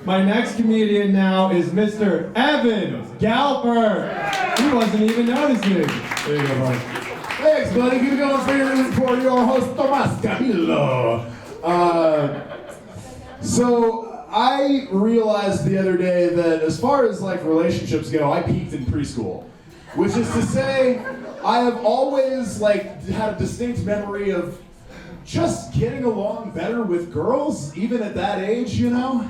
My next comedian now is Mr. Evan Galpert. He wasn't even noticing. There you go, buddy. Thanks, buddy. Keep it going for your host, Tomas Camilo. So I realized the other day that as far as like relationships go, I peaked in preschool. Which is to say, I have always like had a distinct memory of just getting along better with girls, even at that age, you know?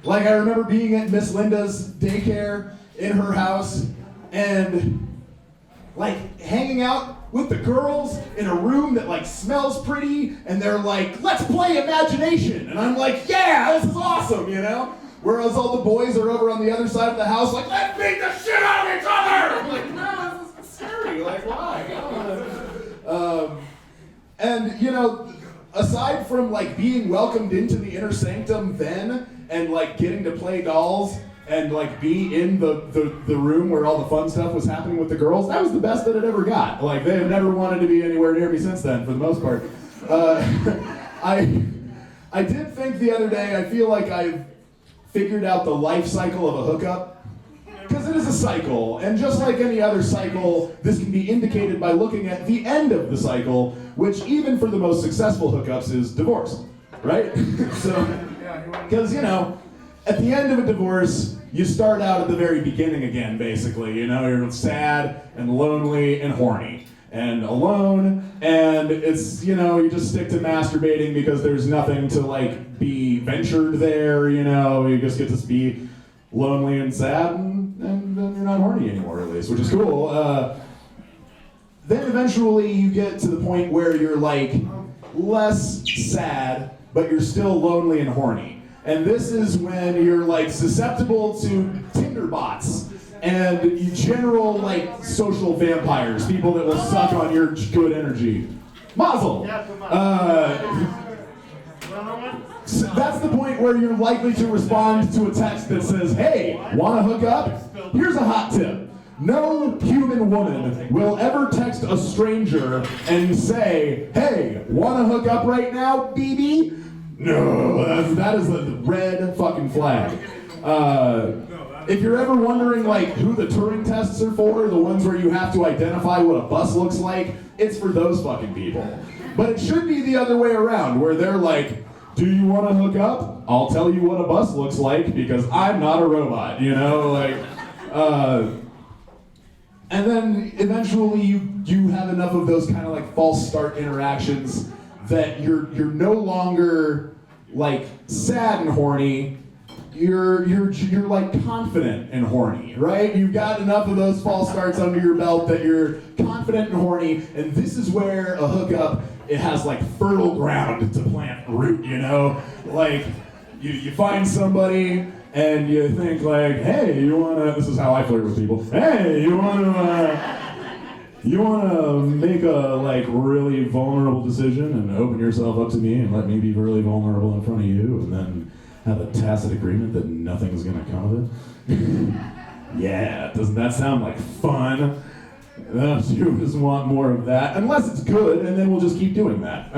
Like I remember being at Miss Linda's daycare in her house and like hanging out with the girls in a room that like smells pretty and they're like, let's play imagination. And I'm like, yeah, this is awesome, you know? Whereas all the boys are over on the other side of the house like, let's beat the shit out of each other! I'm like, no, this is scary, like why? And you know, aside from like being welcomed into the inner sanctum then and like getting to play dolls and like be in the room where all the fun stuff was happening with the girls, that was the best that it ever got. Like they have never wanted to be anywhere near me since then, for the most part. I did think the other day, I feel like I've figured out the life cycle of a hookup. Because it is a cycle, and just like any other cycle, this can be indicated by looking at the end of the cycle, which even for the most successful hookups is divorce, right? So, because you know, at the end of a divorce, you start out at the very beginning again, basically. You know, you're sad and lonely and horny and alone, and it's, you know, you just stick to masturbating because there's nothing to like be ventured there, you know, you just get to be lonely and sad, and then you're not horny anymore, at least, which is cool. Then eventually you get to the point where you're like less sad, but you're still lonely and horny. And this is when you're like susceptible to Tinder bots and general like social vampires, people that will suck on your good energy. Mazel! So that's the point where you're likely to respond to a text that says, hey, wanna hook up? Here's a hot tip. No human woman will ever text a stranger and say, hey, wanna hook up right now, BB? No, that is the red fucking flag. If you're ever wondering like who the Turing tests are for, the ones where you have to identify what a bus looks like, it's for those fucking people. But it should be the other way around, where they're like, do you want to hook up? I'll tell you what a bus looks like because I'm not a robot, you know, like, and then eventually you have enough of those kind of like false start interactions that you're no longer like sad and horny. You're like confident and horny, right? You've got enough of those false starts under your belt that you're confident and horny, and this is where a hookup, it has like fertile ground to plant root, you know? Like, you find somebody and you think like, hey, you wanna, this is how I flirt with people, hey, you wanna make a like really vulnerable decision and open yourself up to me and let me be really vulnerable in front of you and then have a tacit agreement that nothing's gonna come of it? Yeah, doesn't that sound like fun? You just want more of that, unless it's good, and then we'll just keep doing that.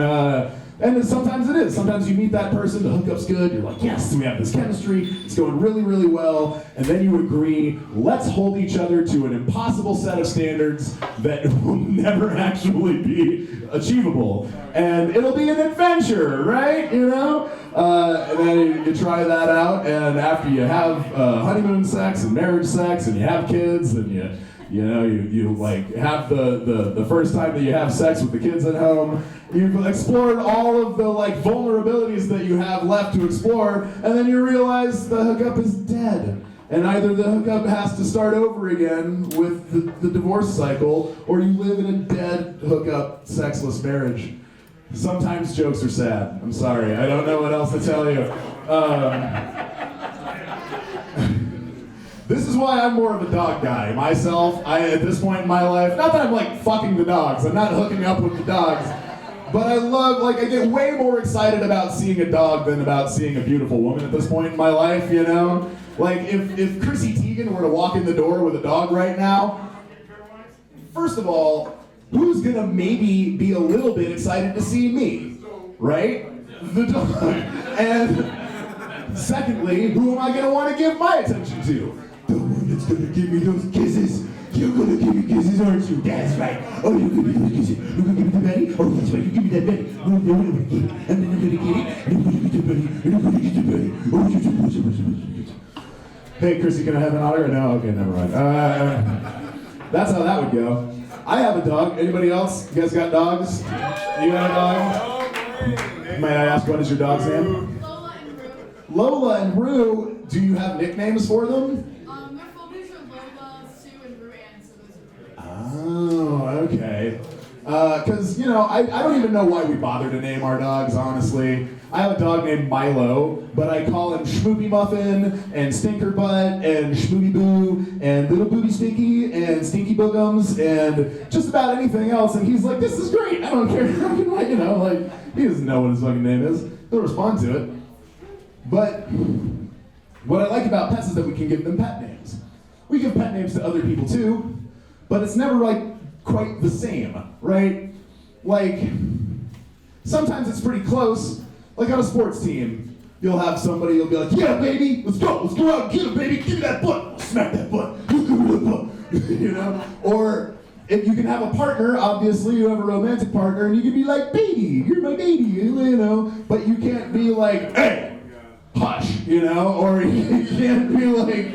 And then sometimes it is. Sometimes you meet that person, the hookup's good, you're like, yes, we have this chemistry, it's going really, really well, and then you agree, let's hold each other to an impossible set of standards that will never actually be achievable. And it'll be an adventure, right? You know? And then you try that out, and after you have honeymoon sex and marriage sex, and you have kids, and you like have the first time that you have sex with the kids at home, you've explored all of the like vulnerabilities that you have left to explore, and then you realize the hookup is dead. And either the hookup has to start over again with the divorce cycle, or you live in a dead hookup, sexless marriage. Sometimes jokes are sad. I'm sorry. I don't know what else to tell you. This is why I'm more of a dog guy. Myself, at this point in my life, not that I'm like fucking the dogs, I'm not hooking up with the dogs, but I get way more excited about seeing a dog than about seeing a beautiful woman at this point in my life, you know? Like, if Chrissy Teigen were to walk in the door with a dog right now, first of all, who's gonna maybe be a little bit excited to see me, right? The dog. And Secondly, who am I going to want to give my attention to? The one that's going to give me those kisses. You're going to give me kisses, aren't you? That's right. Oh, you're going to give me those kisses. You're going to give me the Betty? Oh, that's right. You give me that Betty. Oh, then I'm going to get it. And then I'm going to get it. And I'm going to get the Betty. And I'm going to get the Betty. Oh, hey, Chrissy, can I have an otter? No? Okay, never mind. That's how that would go. I have a dog. Anybody else? You guys got dogs? You got a dog? Might I ask, what is your dog's name? Lola and Rue. Lola and Rue. Do you have nicknames for them? Their full names are Lola, Sue, and Rue Ann, so those are Oh, okay. Because, you know, I don't even know why we bother to name our dogs, honestly. I have a dog named Milo, but I call him Schmoopy Muffin, and Stinker Butt, and Schmoopy Boo, and Little Booty Stinky, and Stinky Boogums, and just about anything else, and he's like, this is great, I don't care, you know, like, he doesn't know what his fucking name is. He'll respond to it. But what I like about pets is that we can give them pet names. We give pet names to other people too, but it's never like quite the same, right? Like, sometimes it's pretty close. Like on a sports team, you'll have somebody, you'll be like, yeah, baby, let's go out and get him, baby, give me that butt, smack that butt, give me that butt, you know? Or if you can have a partner, obviously, you have a romantic partner, and you can be like, baby, you're my baby, you know? But you can't be like, hey, hush, you know? Or you can't be like,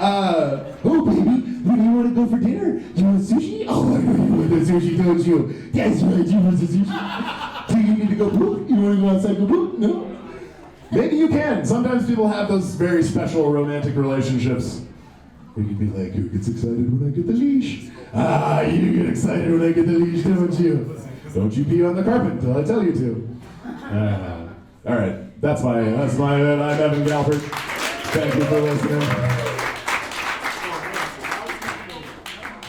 oh, baby, where do you want to go for dinner? You want sushi? Oh, I know you want the sushi, don't you? That's right, you want the sushi. Do you need to go poop? You want to go outside and go poop? No? Maybe you can. Sometimes people have those very special romantic relationships. You can be like, who gets excited when I get the leash? Ah, you get excited when I get the leash, don't you? Don't you pee on the carpet until I tell you to. All right, I'm Evan Galpert. Thank you for listening.